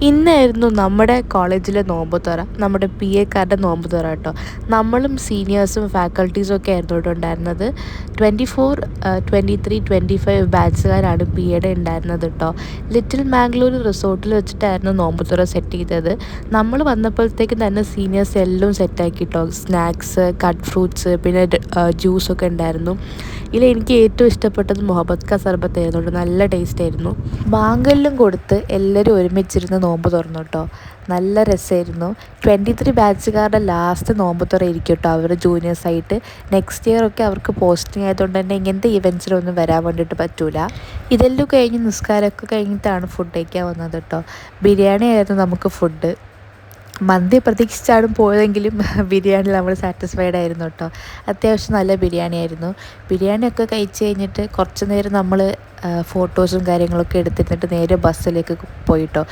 ഇന്നായിരുന്നു നമ്മുടെ കോളേജിലെ നോമ്പ് തുറ, നമ്മുടെ പി എക്കാരുടെ നോമ്പ് തുറ കേട്ടോ. നമ്മളും സീനിയേഴ്സും ഫാക്കൽറ്റീസും ഒക്കെ ആയിരുന്നു ഇവിടെ ഉണ്ടായിരുന്നത്. 24, 23, 25 ബാച്ചുകാരാണ് പി എയുടെ ഉണ്ടായിരുന്നത് കേട്ടോ. ലിറ്റിൽ മാംഗ്ലൂർ റിസോർട്ടിൽ വെച്ചിട്ടായിരുന്നു നോമ്പ് തുറ സെറ്റ് ചെയ്തത്. നമ്മൾ വന്നപ്പോഴത്തേക്കും തന്നെ സീനിയേഴ്സ് എല്ലാം സെറ്റാക്കി കേട്ടോ. സ്നാക്സ്, കട്ട് ഫ്രൂട്ട്സ്, പിന്നെ ജ്യൂസൊക്കെ ഉണ്ടായിരുന്നു. ഇതിൽ എനിക്ക് ഏറ്റവും ഇഷ്ടപ്പെട്ടത് മുഹബത്ത് ക സർബത്ത് ആയിരുന്നു. നല്ല ടേസ്റ്റ് ആയിരുന്നു. ബാങ്കെല്ലാം കൊടുത്ത് എല്ലാവരും ഒരുമിച്ചിരുന്ന് നോമ്പ് തുറന്നു കേട്ടോ. നല്ല രസമായിരുന്നു. 23 ബാച്ചുകാരുടെ ലാസ്റ്റ് നോമ്പ് തുറ ഇരിക്കും കേട്ടോ അവർ ജൂനിയേഴ്സായിട്ട്. നെക്സ്റ്റ് ഇയർ ഒക്കെ അവർക്ക് പോസ്റ്റിംഗ് ആയതുകൊണ്ട് തന്നെ ഇങ്ങനത്തെ ഇവൻറ്റ്സിലൊന്നും വരാൻ വേണ്ടിയിട്ട് പറ്റൂല. ഇതെല്ലാം കഴിഞ്ഞ് നിസ്കാരമൊക്കെ കഴിഞ്ഞിട്ടാണ് ഫുഡ് കഴിക്കാൻ വന്നത് കേട്ടോ. ബിരിയാണി ആയിരുന്നു നമുക്ക് ഫുഡ്. മന്തി പ്രതീക്ഷിച്ചാണ് പോയതെങ്കിലും ബിരിയാണിയിൽ നമ്മൾ സാറ്റിസ്ഫൈഡ് ആയിരുന്നു കേട്ടോ. അത്യാവശ്യം നല്ല ബിരിയാണി ആയിരുന്നു. ബിരിയാണിയൊക്കെ കഴിച്ച് കഴിഞ്ഞിട്ട് കുറച്ച് നേരം നമ്മൾ ഫോട്ടോസും കാര്യങ്ങളൊക്കെ എടുത്തിട്ട് നേരെ ബസ്സിലേക്ക് പോയിട്ടോ.